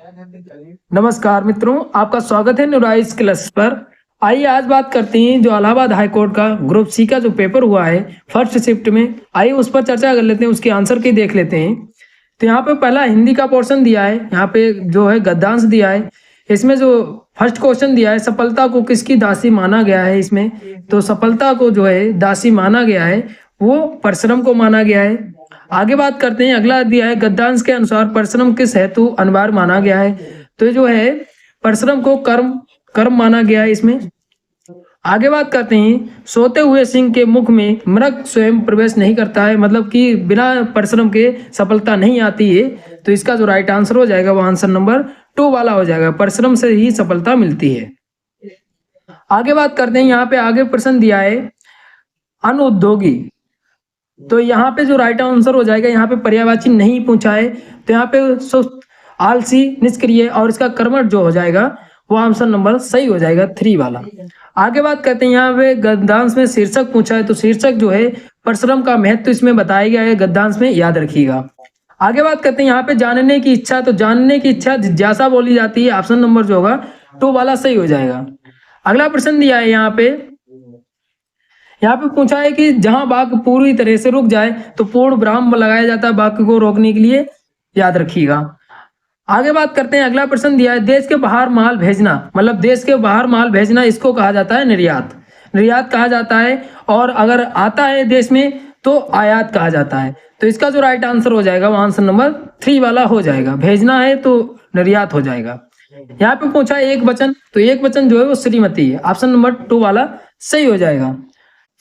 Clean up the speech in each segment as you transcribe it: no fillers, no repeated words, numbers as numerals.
नमस्कार मित्रों, आपका स्वागत है न्यूराइज क्लास पर। आइए आज बात करते हैं जो इलाहाबाद हाई कोर्ट का ग्रुप सी का जो पेपर हुआ है फर्स्ट शिफ्ट में। आइए उस पर चर्चा कर लेते हैं, उसके आंसर की देख लेते हैं। तो यहाँ पे पहला हिंदी का पोर्शन दिया है, यहाँ पे जो है गद्यांश दिया है। इसमें जो फर्स्ट क्वेश्चन दिया है, सफलता को किसकी दासी माना गया है। इसमें तो सफलता को जो है दासी माना गया है, वो परिश्रम को माना गया है। आगे बात करते हैं, अगला दिया है गद्यांश के अनुसार परिश्रम किस हेतु अनिवार्य माना गया है। तो जो है परिश्रम को कर्म कर्म माना गया है इसमें। आगे बात करते हैं, सोते हुए सिंह के मुख में मृग स्वयं प्रवेश नहीं करता है, मतलब कि बिना परिश्रम के सफलता नहीं आती है। तो इसका जो राइट आंसर हो जाएगा वो आंसर नंबर 2 वाला हो जाएगा, परिश्रम से ही सफलता मिलती है। आगे बात करते हैं, यहाँ पे आगे प्रश्न दिया है अनुद्योगी। तो यहाँ पे जो राइट आंसर हो जाएगा, यहाँ पे पर्यायवाची नहीं पूछा है, तो यहाँ पे सुस्त, आलसी, निष्क्रिय और इसका कर्मठ जो हो जाएगा वो आंसर नंबर सही हो जाएगा 3 वाला। आगे बात करते हैं, यहाँ पे गद्यांश में शीर्षक पूछा है, तो शीर्षक जो है परिश्रम का महत्व इसमें बताया गया है गद्यांश में, याद रखिएगा। आगे बात करते हैं, यहाँ पे जानने की इच्छा, तो जानने की इच्छा जिज्ञासा बोली जाती है, ऑप्शन नंबर जो होगा 2 वाला सही हो जाएगा। अगला प्रश्न दिया है, यहाँ पे पूछा है कि जहां वाक्य पूरी तरह से रुक जाए तो पूर्ण विराम लगाया जाता है वाक्य को रोकने के लिए, याद रखिएगा। आगे बात करते हैं, अगला प्रश्न दिया है देश के बाहर माल भेजना, मतलब देश के बाहर माल भेजना इसको कहा जाता है निर्यात, निर्यात कहा जाता है। और अगर आता है देश में तो आयात कहा जाता है। तो इसका जो राइट आंसर हो जाएगा वो आंसर नंबर 3 वाला हो जाएगा, भेजना है तो निर्यात हो जाएगा। यहाँ पे पूछा है एक वचन, तो एक वचन जो है वो श्रीमती है, ऑप्शन नंबर 2 वाला सही हो जाएगा।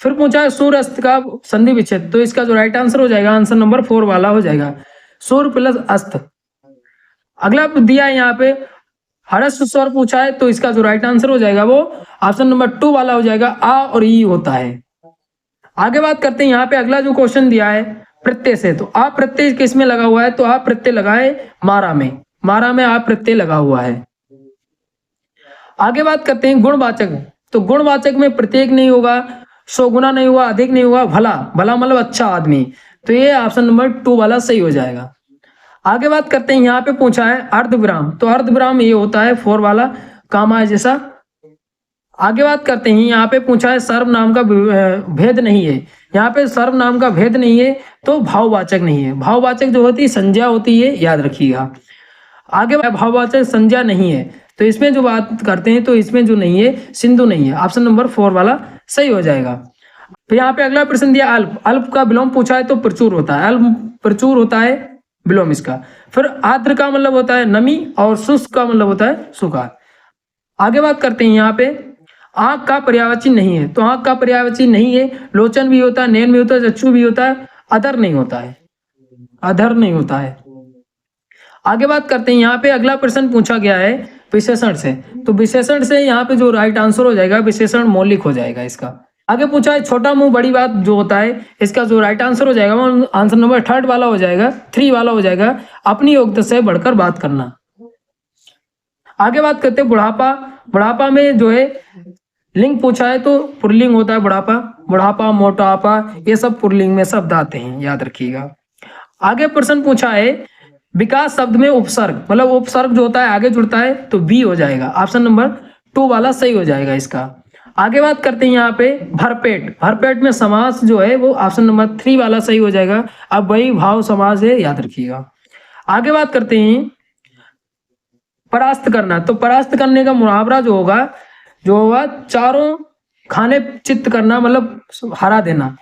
फिर पूछा है सूर्य अस्त का संधि विच्छेद, तो इसका जो राइट आंसर हो जाएगा आंसर नंबर 4 वाला हो जाएगा, सूर्य प्लस अस्त। अगला दिया है यहाँ पे हर्ष स्वर पूछा है, तो इसका जो राइट आंसर हो जाएगा वो ऑप्शन नंबर 2 वाला हो जाएगा, आ और ई होता है। आगे बात करते हैं, यहाँ पे अगला जो क्वेश्चन दिया है प्रत्यय से, तो आ प्रत्यय किस में लगा हुआ है, तो आ प्रत्यय लगा है मारा में, मारा में आ प्रत्यय लगा हुआ है। आगे बात करते हैं गुणवाचक, तो गुणवाचक में प्रत्येक नहीं होगा, सौगुना नहीं हुआ, अधिक नहीं हुआ, भला, भला मतलब अच्छा आदमी, तो ये ऑप्शन नंबर 2 वाला सही हो जाएगा। आगे बात करते हैं, यहाँ पे पूछा है अर्धविराम, तो अर्धविराम ये होता है 4 वाला, कामा जैसा। आगे बात करते हैं, यहाँ पे पूछा है सर्वनाम का भेद नहीं है, यहाँ पे सर्वनाम का भेद नहीं है तो भाववाचक नहीं है, भाववाचक जो होती है संज्ञा होती है, याद रखिएगा। आगे भाववाचक संज्ञा नहीं है, तो इसमें जो बात करते हैं तो इसमें जो नहीं है सिंधु नहीं है, ऑप्शन नंबर 4 वाला सही हो जाएगा। फिर यहाँ पे अगला प्रश्न दिया अल्प, अल्प का विलोम पूछा है तो प्रचुर होता है, अल्प प्रचुर होता है विलोम इसका। फिर आर्द्र का मतलब होता है नमी और शुष्क का मतलब होता है सूखा। आगे बात करते हैं, यहाँ पे आंख का पर्यायवाची नहीं है, तो आंख का पर्यायवाची नहीं है, लोचन भी होता है, नैन भी होता है, चक्षु भी होता है, अधर नहीं होता है, अधर नहीं होता है। आगे बात करते हैं, यहाँ पे अगला प्रश्न पूछा गया है विशेषण से, तो विशेषण से यहाँ पे जो राइट आंसर हो जाएगा विशेषण मौलिक हो जाएगा इसका। आगे पूछा है छोटा मुंह बड़ी बात जो होता है, इसका जो राइट आंसर हो जाएगा वो आंसर नंबर 3 वाला हो जाएगा, 3 वाला हो जाएगा, अपनी योग्यता से बढ़कर बात करना। आगे बात करते हैं बुढ़ापा, बुढ़ापा में जो है लिंग पूछा है तो पुल्लिंग होता है बुढ़ापा, बुढ़ापा, मोटापा, ये सब पुल्लिंग में शब्द आते हैं, याद रखिएगा। आगे प्रश्न पूछा है विकास शब्द में उपसर्ग, मतलब उपसर्ग जो होता है आगे जुड़ता है तो बी हो जाएगा, ऑप्शन नंबर 2 वाला सही हो जाएगा इसका। आगे बात करते हैं, यहाँ पे भरपेट, भरपेट में समास जो है वो ऑप्शन नंबर 3 वाला सही हो जाएगा, अब वही भाव समास है, याद रखिएगा। आगे बात करते हैं परास्त करना, तो परास्त करने का मुहावरा जो होगा चारों खाने चित्त करना, मतलब हरा देना।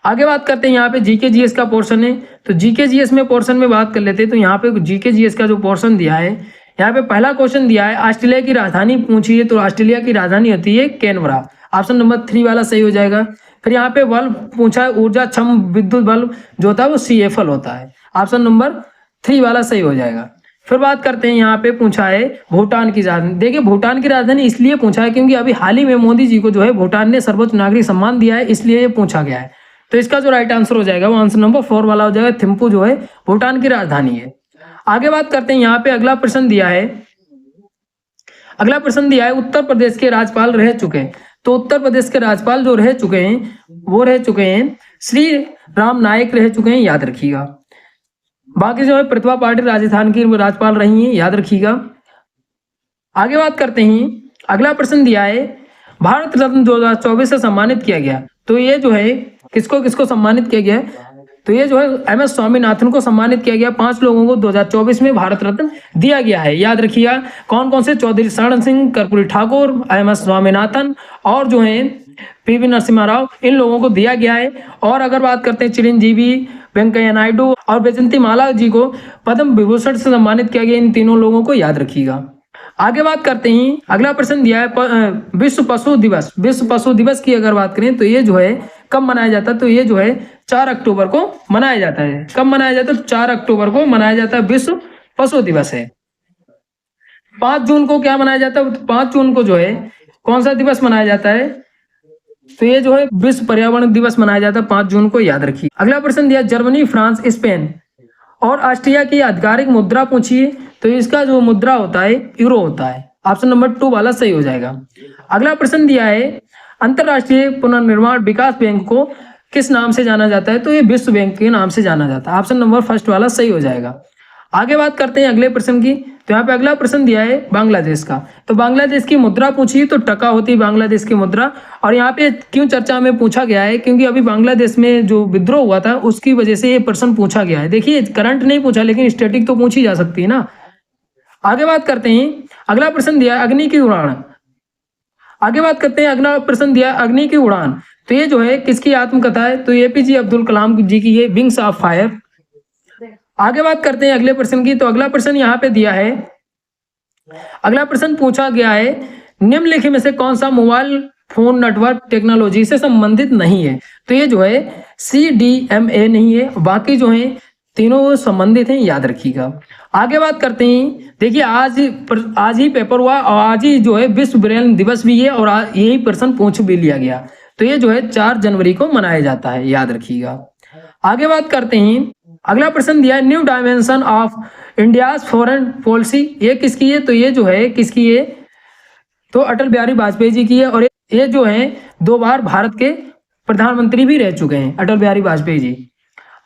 आगे बात करते हैं, यहाँ पे जीके जीएस का पोर्शन है, तो जीके जीएस में पोर्शन में बात कर लेते हैं। तो यहाँ पे जीके जीएस का जो पोर्शन दिया है, यहाँ पे पहला क्वेश्चन दिया है ऑस्ट्रेलिया की राजधानी पूछी है, तो ऑस्ट्रेलिया की राजधानी होती है कैनबरा, ऑप्शन नंबर 3 वाला सही हो जाएगा। फिर यहाँ पे बल्ब पूछा है ऊर्जा क्षम विद्युत बल्ब जो होता है वो CFL होता है, ऑप्शन नंबर 3 वाला सही हो जाएगा। फिर बात करते हैं, यहाँ पे पूछा है भूटान की राजधानी, देखिए भूटान की राजधानी इसलिए पूछा है क्योंकि अभी हाल ही में मोदी जी को जो है भूटान ने सर्वोच्च नागरिक सम्मान दिया है, इसलिए ये पूछा गया है। तो इसका जो राइट आंसर हो जाएगा वो आंसर नंबर 4 वाला हो जाएगा, थिम्पू जो है भूटान की राजधानी है। आगे बात करते हैं, यहाँ पे अगला प्रश्न दिया है, अगला प्रश्न दिया है उत्तर प्रदेश के राज्यपाल रह चुके हैं, तो उत्तर प्रदेश के राज्यपाल जो रह चुके हैं वो रह चुके हैं श्री राम नायक रह चुके हैं, याद रखिएगा। बाकी जो है प्रतिभा पाटिल राजस्थान की राज्यपाल रही हैं, याद रखिएगा। आगे बात करते हैं, अगला प्रश्न दिया है भारत रत्न 2024 से सम्मानित किया गया, तो ये जो है किसको किसको सम्मानित किया गया है, तो ये जो है एम.एस. स्वामीनाथन को सम्मानित किया गया। 5 लोगों को 2024 में भारत रत्न दिया गया है, याद रखिएगा। कौन कौन से, चौधरी शरण सिंह, कर्पूरी ठाकुर, एम.एस. स्वामीनाथन और जो है पी.वी. नरसिम्हा राव, इन लोगों को दिया गया है। और अगर बात करते हैं चिरंजीवी, वेंकैया नायडू और वैजयंती माला जी को पद्म विभूषण से सम्मानित किया गया, इन तीनों लोगों को याद रखिएगा। आगे बात करते हैं, अगला प्रश्न दिया है विश्व पशु दिवस। विश्व पशु दिवस की अगर बात करें तो ये जो है कब मनाया जाता है, तो ये जो है 4 अक्टूबर को मनाया जाता है। कब मनाया जाता है, 4 अक्टूबर को मनाया जाता है, विश्व पशु दिवस है। 5 जून को क्या मनाया जाता है, 5 जून को जो है कौन सा दिवस मनाया जाता है, तो ये जो है विश्व पर्यावरण दिवस मनाया जाता है 5 जून को, याद रखिए। अगला प्रश्न दिया जर्मनी, फ्रांस, स्पेन और ऑस्ट्रिया की आधिकारिक मुद्रा पूछिए, तो इसका जो मुद्रा होता है यूरो होता है। ऑप्शन नंबर 2 वाला सही हो जाएगा। अगला प्रश्न दिया है अंतरराष्ट्रीय पुनर्निर्माण विकास बैंक को किस नाम से जाना जाता है, तो ये विश्व बैंक के नाम से जाना जाता है। ऑप्शन नंबर 1 वाला सही हो जाएगा। आगे बात करते हैं अगले प्रश्न की, तो यहाँ पे अगला प्रश्न दिया है बांग्लादेश का, तो बांग्लादेश की मुद्रा पूछी तो टका होती है बांग्लादेश की मुद्रा। और यहाँ पे क्यों चर्चा में पूछा गया है, क्योंकि अभी बांग्लादेश में जो विद्रोह हुआ था उसकी वजह से ये प्रश्न पूछा गया है। देखिए करंट नहीं पूछा, लेकिन स्टैटिक तो पूछी जा सकती है ना। आगे बात करते हैं, अगला प्रश्न दिया अग्नि की उड़ान। आगे बात करते हैं, अगला प्रश्न दिया अग्नि की उड़ान, तो ये जो है किसकी आत्मकथा है, तो एपीजे अब्दुल कलाम जी की, ये विंग्स ऑफ फायर। आगे बात करते हैं अगले प्रश्न की, तो अगला प्रश्न यहाँ पे दिया है, अगला प्रश्न पूछा गया है निम्नलिखित में से कौन सा मोबाइल फोन नेटवर्क टेक्नोलॉजी से संबंधित नहीं है, तो ये जो है CDMA नहीं है, बाकी जो है तीनों संबंधित हैं, याद रखिएगा। आगे बात करते हैं, देखिए आज ही पेपर हुआ और आज ही जो है विश्व ब्रेन दिवस भी है और यही प्रश्न पूछ भी लिया गया, तो ये जो है 4 जनवरी को मनाया जाता है, याद रखिएगा। आगे बात करते हैं, अगला प्रश्न दिया है new dimension of India's foreign policy, ये किसकी है, तो ये जो है किसकी है, तो अटल बिहारी वाजपेयी जी की है। और ये जो है 2 बार भारत के प्रधानमंत्री भी रह चुके हैं, अटल बिहारी वाजपेयी जी।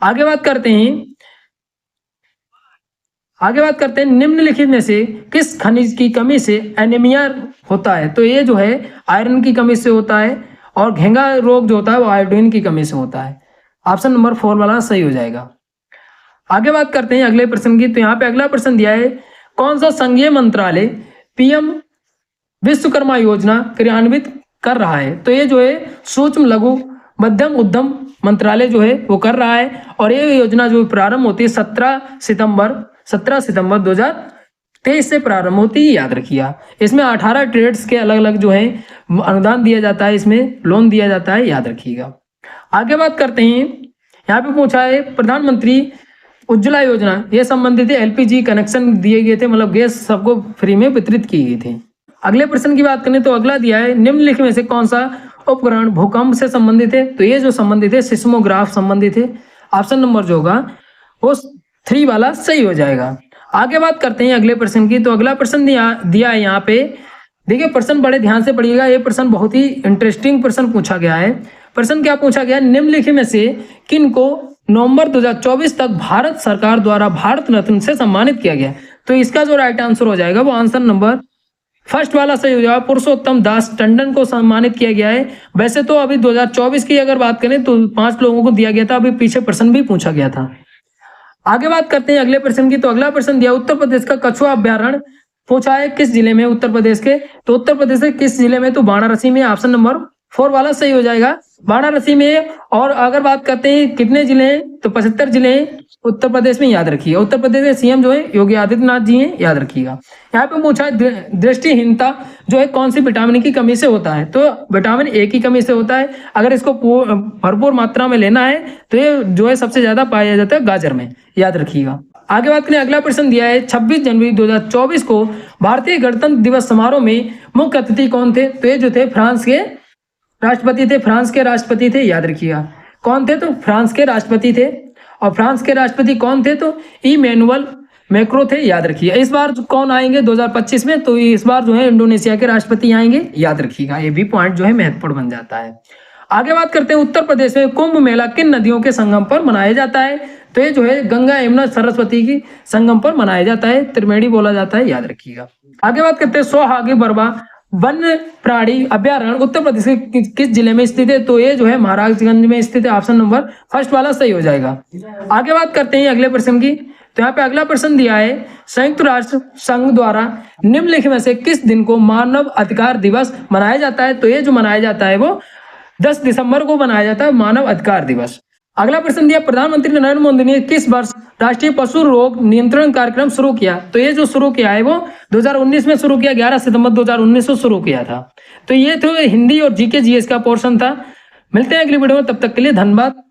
आगे बात करते हैं, निम्नलिखित में से किस खनिज की कमी से एनीमिया होता है, तो ये जो है आयरन की कमी से होता है, और घेंगा रोग जो होता है वो आयोडीन की कमी से होता है। ऑप्शन नंबर 4 वाला सही हो जाएगा। आगे बात करते हैं अगले प्रश्न की, तो यहाँ पे अगला प्रश्न दिया है कौन सा संघीय मंत्रालय PM विश्वकर्मा योजना क्रियान्वित कर रहा है, तो ये जो है सूक्ष्म लघु मध्यम उद्यम मंत्रालय जो है वो कर रहा है। और ये योजना जो प्रारंभ होती है 17 सितंबर 2023 से प्रारंभ होती है, याद रखिए। इसमें 18 ट्रेड्स के अलग अलग जो है अनुदान दिया जाता है, इसमें लोन दिया जाता है, याद रखिएगा। आगे बात करते हैं, यहाँ पे पूछा है प्रधानमंत्री उज्ज्वला योजना, ये संबंधित है LPG कनेक्शन दिए गए थे, मतलब गैस सबको फ्री में वितरित की गई थी। अगले प्रश्न की बात करें तो अगला दिया है निम्नलिखित में से कौन सा उपकरण भूकंप से संबंधित है, तो ये जो संबंधित है सिस्मोग्राफ संबंधित है। ऑप्शन नंबर जो होगा वो 3 वाला सही हो जाएगा। आगे बात करते हैं अगले प्रश्न की, तो अगला प्रश्न दिया है यहाँ पे, देखिए प्रश्न बड़े ध्यान से पढ़िएगा, ये प्रश्न बहुत ही इंटरेस्टिंग प्रश्न पूछा गया है। प्रश्न क्या पूछा गया, निम्नलिखित में से किन को नवंबर 2024 तक भारत सरकार द्वारा भारत रत्न से सम्मानित किया गया, तो इसका जो राइट आंसर हो जाएगा वो आंसर नंबर 1 वाला सही हो जाएगा। पुरुषोत्तम दास टंडन को सम्मानित किया गया है। वैसे तो अभी 2024 की अगर बात करें तो 5 लोगों को दिया गया था, अभी पीछे प्रश्न भी पूछा गया था। आगे बात करते हैं अगले प्रश्न की, तो अगला प्रश्न दिया उत्तर प्रदेश का कछुआ अभ्यारण्य पूछा है किस जिले में, उत्तर प्रदेश के, तो उत्तर प्रदेश के किस जिले में, तो वाराणसी में। ऑप्शन नंबर 4 वाला सही हो जाएगा, वाराणसी में। और अगर बात करते हैं कितने जिले हैं, तो 75 जिले हैं उत्तर प्रदेश में, याद रखिए। उत्तर प्रदेश के CM जो है योगी आदित्यनाथ जी हैं, याद रखिएगा। यहाँ पे पूछा है दृष्टिहीनता जो है कौन सी विटामिन की कमी से होता है, तो विटामिन A की कमी से होता है। अगर इसको भरपूर मात्रा में लेना है तो ये जो है सबसे ज्यादा पाया जाता है गाजर में, याद रखिएगा। आगे बात करें, अगला प्रश्न दिया है 26 जनवरी 2024 को भारतीय गणतंत्र दिवस समारोह में मुख्य अतिथि कौन थे, तो ये जो थे फ्रांस के राष्ट्रपति थे, फ्रांस के राष्ट्रपति थे, याद रखिएगा। कौन थे, तो फ्रांस के राष्ट्रपति थे। और फ्रांस के राष्ट्रपति कौन थे, तो इमैनुअल मैक्रो थे, याद रखिए। इस बार कौन आएंगे 2025 में, तो इस बार जो है इंडोनेशिया के राष्ट्रपति आएंगे, याद रखिएगा। ये भी पॉइंट जो है महत्वपूर्ण बन जाता है। आगे बात करते हैं उत्तर प्रदेश में कुंभ मेला किन नदियों के संगम पर मनाया जाता है? तो ये जो है गंगा यमुना सरस्वती की संगम पर मनाया जाता है, त्रिवेणी बोला जाता है, याद रखिएगा। आगे बात करते हैं सोहागी बरवा वन्य प्राणी अभ्यारण्य उत्तर प्रदेश के किस जिले में स्थित है? तो ये जो है महाराजगंज में स्थित है। ऑप्शन नंबर फर्स्ट वाला सही हो जाएगा। आगे बात करते हैं अगले प्रश्न की। तो यहाँ पे अगला प्रश्न दिया है संयुक्त राष्ट्र संघ द्वारा निम्नलिखित में से किस दिन को मानव अधिकार दिवस मनाया जाता है? तो ये जो मनाया जाता है वो 10 दिसंबर को मनाया जाता है मानव अधिकार दिवस। अगला प्रश्न दिया प्रधानमंत्री नरेंद्र मोदी ने किस वर्ष राष्ट्रीय पशु रोग नियंत्रण कार्यक्रम शुरू किया? तो ये जो शुरू किया है वो 2019 में शुरू किया, 11 सितंबर 2019 को शुरू किया था। तो ये तो हिंदी और जीके जीएस का पोर्शन था। मिलते हैं अगली वीडियो में, तब तक के लिए धन्यवाद।